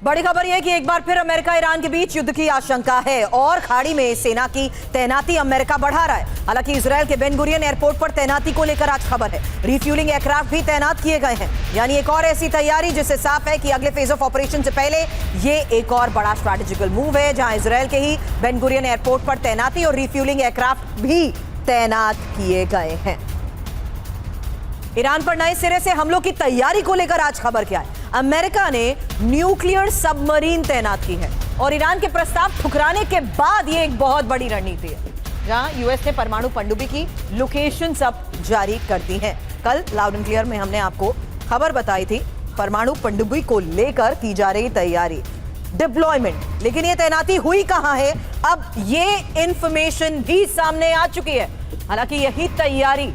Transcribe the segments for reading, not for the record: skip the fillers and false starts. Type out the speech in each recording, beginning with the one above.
बड़ी खबर यह कि एक बार फिर अमेरिका ईरान के बीच युद्ध की आशंका है और खाड़ी में सेना की तैनाती अमेरिका बढ़ा रहा है। हालांकि इजरायल के बेन गुरियन एयरपोर्ट पर तैनाती को लेकर आज खबर है, रिफ्यूलिंग एयरक्राफ्ट भी तैनात किए गए हैं। यानी एक और ऐसी तैयारी जिससे साफ है कि अगले फेज ऑफ ऑपरेशन से पहले ये एक और बड़ा स्ट्रैटेजिकल मूव है, जहां इजरायल के ही बेन गुरियन एयरपोर्ट पर तैनाती और रिफ्यूलिंग एयरक्राफ्ट भी तैनात किए गए हैं। ईरान पर नए सिरे से हमलों की तैयारी को लेकर आज खबर क्या है? अमेरिका ने न्यूक्लियर सबमरीन तैनात की है और ईरान के प्रस्ताव ठुकराने के बाद यह एक बहुत बड़ी रणनीति है, जहां यूएस ने परमाणु पनडुब्बी की लोकेशन अब जारी कर दी है। कल लाउड एंड क्लियर में हमने आपको खबर बताई थी परमाणु पनडुब्बी को लेकर की जा रही तैयारी, डिप्लॉयमेंट। लेकिन यह तैनाती हुई कहां है, अब यह इंफॉर्मेशन भी सामने आ चुकी है। हालांकि यही तैयारी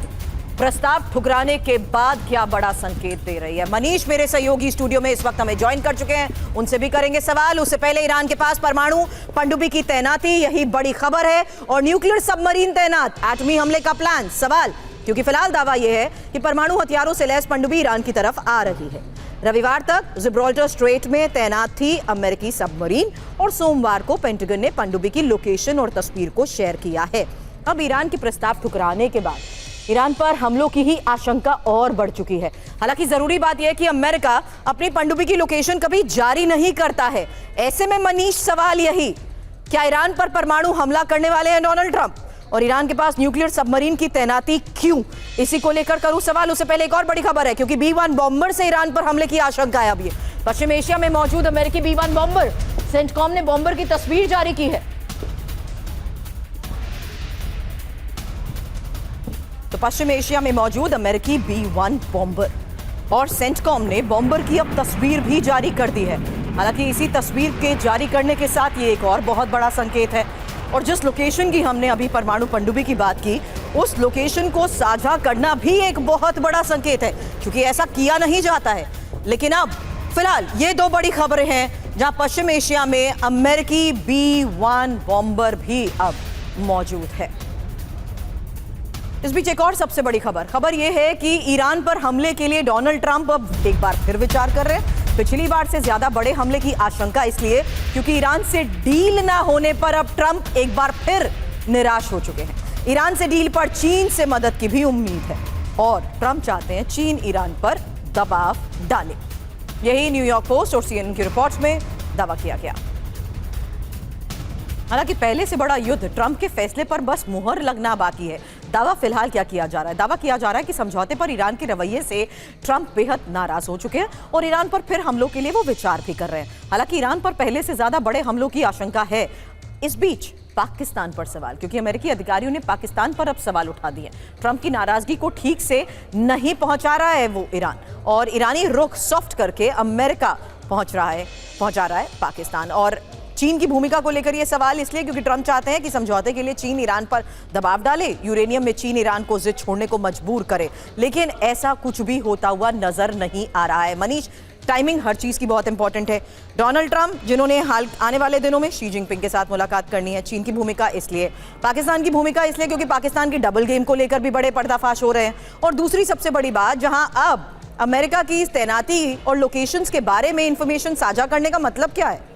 प्रस्ताव ठुकराने के बाद क्या बड़ा संकेत दे रही है। मनीष मेरे सहयोगी स्टूडियो में इस वक्त हमें ज्वाइन कर चुके हैं, उनसे भी करेंगे सवाल। उससे पहले ईरान के पास परमाणु पनडुब्बी की तैनाती, यही बड़ी खबर है, और न्यूक्लियर सबमरीन तैनात, एटमी हमले का प्लान। सवाल, क्योंकि फिलहाल दावा यह है कि परमाणु हथियारों से लैस पनडुब्बी ईरान की तरफ आ रही है। रविवार तक जिब्राल्टर स्ट्रेट में तैनात थी अमेरिकी सबमरीन और सोमवार को पेंटागन ने पनडुब्बी की लोकेशन और तस्वीर को शेयर किया है। अब ईरान के प्रस्ताव ठुकराने के बाद ईरान पर हमलों की ही आशंका और बढ़ चुकी है। हालांकि जरूरी बात यह है कि अमेरिका अपनी पनडुब्बी की लोकेशन कभी जारी नहीं करता है। ऐसे में मनीष सवाल यही, क्या ईरान पर परमाणु हमला करने वाले हैं डोनाल्ड ट्रंप, और ईरान के पास न्यूक्लियर सबमरीन की तैनाती क्यों? इसी को लेकर करूं सवाल। उससे पहले एक और बड़ी खबर है, क्योंकि B-1 बॉम्बर से ईरान पर हमले की आशंका है। अब ये पश्चिम एशिया में मौजूद अमेरिकी B-1 बॉम्बर, सेंटकॉम ने बॉम्बर की तस्वीर जारी की है। तो पश्चिम एशिया में मौजूद अमेरिकी B-1 बॉम्बर और सेंटकॉम ने बॉम्बर की अब तस्वीर भी जारी कर दी है। हालांकि इसी तस्वीर के जारी करने के साथ ये एक और बहुत बड़ा संकेत है, और जिस लोकेशन की हमने अभी परमाणु पनडुब्बी की बात की, उस लोकेशन को साझा करना भी एक बहुत बड़ा संकेत है, क्योंकि ऐसा किया नहीं जाता है। लेकिन अब फिलहाल ये दो बड़ी खबरें हैं, जहां पश्चिम एशिया में अमेरिकी B-1 बॉम्बर भी अब मौजूद है। इस बीच एक और सबसे बड़ी खबर यह है कि ईरान पर हमले के लिए डोनाल्ड ट्रंप अब एक बार फिर विचार कर रहे हैं। पिछली बार से ज्यादा बड़े हमले की आशंका इसलिए क्योंकि ईरान से डील ना होने पर अब ट्रंप एक बार फिर निराश हो चुके हैं। ईरान से डील पर चीन से मदद की भी उम्मीद है और ट्रंप चाहते हैं चीन ईरान पर दबाव डाले। यही न्यूयॉर्क पोस्ट और CNN की रिपोर्ट्स में दावा किया गया। हालांकि पहले से बड़ा युद्ध, ट्रंप के फैसले पर बस मुहर लगना बाकी है। दावा फिलहाल क्या किया जा रहा है? दावा किया जा रहा है कि समझौते पर ईरान के रवैये से ट्रंप बेहद नाराज हो चुके हैं और ईरान पर फिर हमलों के लिए वो विचार भी कर रहे हैं। हालांकि ईरान पर पहले से ज्यादा बड़े हमलों की आशंका है। इस बीच पाकिस्तान पर सवाल, क्योंकि अमेरिकी अधिकारियों ने पाकिस्तान पर अब सवाल उठा दिए। ट्रंप की नाराजगी को ठीक से नहीं पहुंचा रहा है वो ईरान, और ईरानी रुख सॉफ्ट करके अमेरिका पहुंचा रहा है पाकिस्तान। और चीन की भूमिका को लेकर यह सवाल इसलिए क्योंकि ट्रंप चाहते हैं कि समझौते के लिए चीन ईरान पर दबाव डाले, यूरेनियम में चीन ईरान को जिद छोड़ने को मजबूर करे। लेकिन ऐसा कुछ भी होता हुआ नजर नहीं आ रहा है। मनीष, टाइमिंग हर चीज की बहुत इंपॉर्टेंट है। डोनाल्ड ट्रंप जिन्होंने आने वाले दिनों में शी जिनपिंग के साथ मुलाकात करनी है, चीन की भूमिका इसलिए, पाकिस्तान की भूमिका इसलिए क्योंकि पाकिस्तान की डबल गेम को लेकर भी बड़े पर्दाफाश हो रहे हैं। और दूसरी सबसे बड़ी बात, जहां अब अमेरिका की इस तैनाती और लोकेशंस के बारे में इंफॉर्मेशन साझा करने का मतलब क्या है?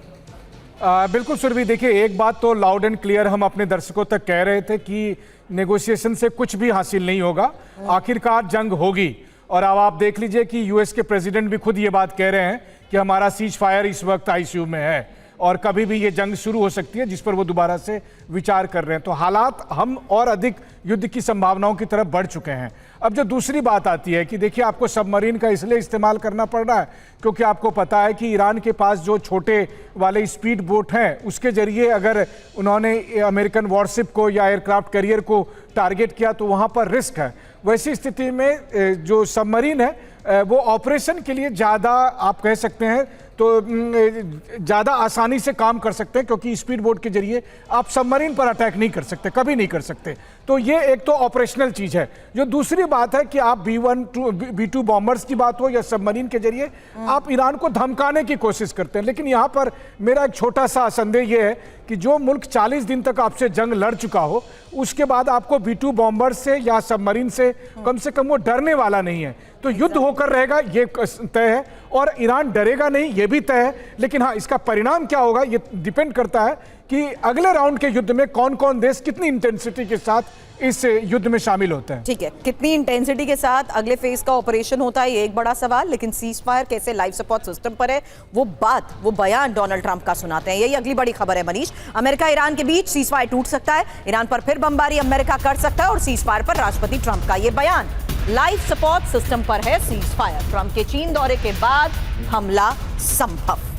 बिल्कुल सुरभि, देखिए एक बात तो लाउड एंड क्लियर हम अपने दर्शकों तक कह रहे थे कि नेगोशिएशन से कुछ भी हासिल नहीं होगा, आखिरकार जंग होगी। और अब आप देख लीजिए कि यूएस के प्रेसिडेंट भी खुद ये बात कह रहे हैं कि हमारा सीज फायर इस वक्त ICU में है और कभी भी ये जंग शुरू हो सकती है, जिस पर वो दोबारा से विचार कर रहे हैं। तो हालात हम और अधिक युद्ध की संभावनाओं की तरफ बढ़ चुके हैं। अब जो दूसरी बात आती है कि देखिए आपको सबमरीन का इसलिए इस्तेमाल करना पड़ रहा है क्योंकि आपको पता है कि ईरान के पास जो छोटे वाले स्पीड बोट हैं, उसके जरिए अगर उन्होंने अमेरिकन वॉरशिप को या एयरक्राफ्ट कैरियर को टारगेट किया तो वहाँ पर रिस्क है। वैसी स्थिति में जो सबमरीन है वो ऑपरेशन के लिए ज़्यादा, आप कह सकते हैं तो ज़्यादा आसानी से काम कर सकते हैं, क्योंकि स्पीड बोट के जरिए आप सबमरीन पर अटैक नहीं कर सकते, कभी नहीं कर सकते। तो ये एक तो ऑपरेशनल चीज़ है। जो दूसरी बात है कि आप B-2 बॉम्बर्स की बात हो या सबमरीन के जरिए आप ईरान को धमकाने की कोशिश करते हैं। लेकिन यहाँ पर मेरा एक छोटा सा संदेह ये है कि जो मुल्क 40 दिन तक आपसे जंग लड़ चुका हो, उसके बाद आपको B-2 बॉम्बर से या सबमरीन से कम वो डरने वाला नहीं है। तो युद्ध हो होकर रहेगा ये तय है, और ईरान डरेगा नहीं ये भी तय है। लेकिन हाँ, इसका परिणाम क्या होगा ये डिपेंड करता है कि अगले राउंड के युद्ध में कौन कौन देश कितनी इंटेंसिटी के साथ इस युद्ध में शामिल होते हैं। ठीक है, कितनी इंटेंसिटी के साथ अगले फेज का ऑपरेशन होता है ये एक बड़ा सवाल, लेकिन सीज फायर कैसे लाइफ सपोर्ट सिस्टम पर है वो बयान डोनाल्ड ट्रंप का सुनाते हैं। यही अगली बड़ी खबर है मनीष। अमेरिका ईरान के बीच सीज फायर टूट सकता है, ईरान पर फिर बमबारी अमेरिका कर सकता है, और सीज फायर पर राष्ट्रपति ट्रंप का ये बयान। लाइफ सपोर्ट सिस्टम पर है सीज फायर, ट्रंप के चीन दौरे के बाद हमला संभव।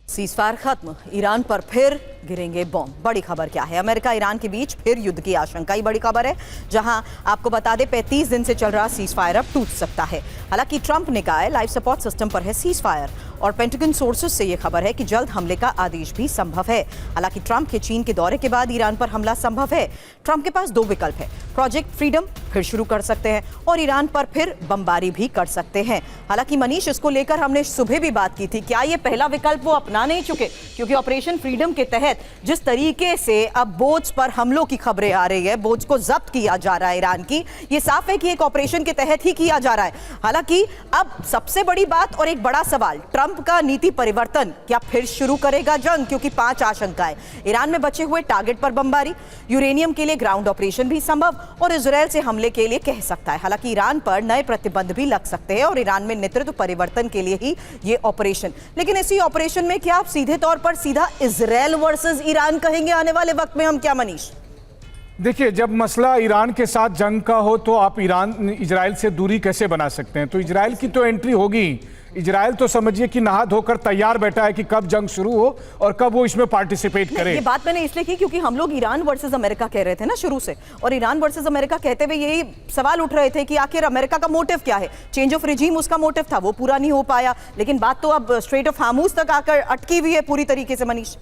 सीजफायर खत्म, ईरान पर फिर गिरेंगे बॉम्ब। बड़ी खबर क्या है? अमेरिका ईरान के बीच फिर युद्ध की आशंका ही बड़ी खबर है, जहां आपको बता दें 35 दिन से चल रहा सीजफायर अब टूट सकता है। हालांकि ट्रंप ने कहा है लाइफ सपोर्ट सिस्टम पर है सीजफायर, और पेंटागन सोर्सेज से यह खबर है कि जल्द हमले का आदेश भी संभव है। हालांकि ट्रंप के चीन के दौरे के बाद ईरान पर हमला संभव है। ट्रंप के पास दो विकल्प है, प्रोजेक्ट फ्रीडम फिर शुरू कर सकते हैं और ईरान पर फिर बमबारी भी कर सकते हैं। हालांकि मनीष, इसको लेकर हमने सुबह भी बात की थी, क्या ये पहला विकल्प वो अपना नहीं चुके? क्योंकि ऑपरेशन फ्रीडम के तहत जिस तरीके से अब बोझ पर हमलों की खबरें आ रही है, बोझ को जब्त किया जा रहा है ईरान की, ये साफ है कि एक ऑपरेशन के तहत ही किया जा रहा है। हालांकि अब सबसे बड़ी बात और एक बड़ा सवाल, ट्रंप का नीति परिवर्तन क्या फिर शुरू करेगा जंग? क्योंकि 5 आशंकाएं, ईरान में बचे हुए टारगेट पर बमबारी, यूरेनियम के लिए ग्राउंड ऑपरेशन भी संभव, और इजरायल से हमले के लिए कह सकता है। हालांकि ईरान पर नए प्रतिबंध भी लग सकते हैं और ईरान में नेतृत्व परिवर्तन के लिए ही ये ऑपरेशन। लेकिन इसी ऑपरेशन में क्या आप सीधे तौर पर सीधा इजरायल वर्सेस ईरान कहेंगे आने वाले वक्त में हम क्या मनीष? देखिए, जब मसला ईरान के साथ जंग का हो तो आप इजराइल से दूरी कैसे बना सकते हैं? तो इजराइल की तो एंट्री होगी। इजराइल तो समझिए कि नहा धोकर तैयार बैठा है कि कब जंग शुरू हो और कब वो इसमें पार्टिसिपेट करे। ये बात मैंने इसलिए की क्योंकि हम लोग ईरान वर्सेस अमेरिका कह रहे थे ना शुरू से, और ईरान वर्सेस अमेरिका कहते हुए यही सवाल उठ रहे थे कि आखिर अमेरिका का मोटिव क्या है? चेंज ऑफ रिजीम उसका मोटिव था, वो पूरा नहीं हो पाया। लेकिन बात तो अब स्ट्रेट ऑफ हार्मूज तक आकर अटकी हुई है पूरी तरीके से मनीष।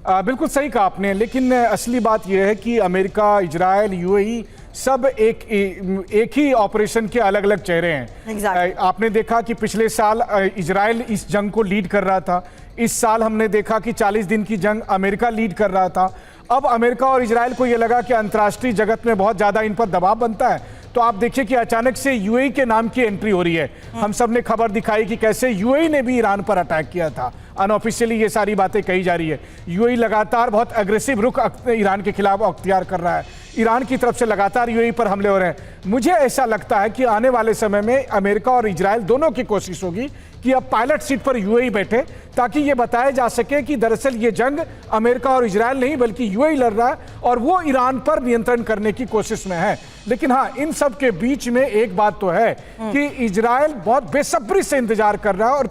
बिल्कुल सही कहा आपने, लेकिन असली बात यह है कि अमेरिका, इजराइल, यूएई सब एक ही ऑपरेशन के अलग अलग चेहरे हैं। Exactly. आपने देखा कि पिछले साल इजराइल इस जंग को लीड कर रहा था, इस साल हमने देखा कि 40 दिन की जंग अमेरिका लीड कर रहा था। अब अमेरिका और इजराइल को यह लगा कि अंतर्राष्ट्रीय जगत में बहुत ज़्यादा इन पर दबाव बनता है, तो आप देखिए कि अचानक से यूएई के नाम की एंट्री हो रही है। हम सब ने खबर दिखाई कि कैसे यूएई ने भी ईरान पर अटैक किया था। अनऑफिशियली ये सारी बातें कही जा रही है। यूएई लगातार बहुत एग्रेसिव रुख ईरान के खिलाफ अख्तियार कर रहा है। ईरान की तरफ से लगातार यूएई पर हमले हो रहे हैं। मुझे ऐसा लगता है कि आने वाले समय में अमेरिका और इजराइल दोनों की कोशिश होगी कि अब पायलट सीट पर यूएई बैठे, ताकि ये बताया जा सके कि दरअसल ये जंग अमेरिका और इजराइल नहीं बल्कि यूएई लड़ रहा है और वो ईरान पर नियंत्रण करने की कोशिश में है। लेकिन हाँ, इन सब के बीच में एक बात तो है कि इजराइल बहुत बेसब्री से इंतजार कर रहा है, और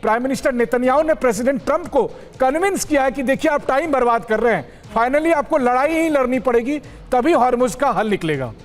प्राइम मिनिस्टर नेतन्याहू ने प्रेसिडेंट ट्रंप को कन्विंस किया है कि देखिए आप टाइम बर्बाद कर रहे हैं, फाइनली आपको लड़ाई ही लड़नी पड़ेगी, तभी हॉर्मुज का हल निकलेगा।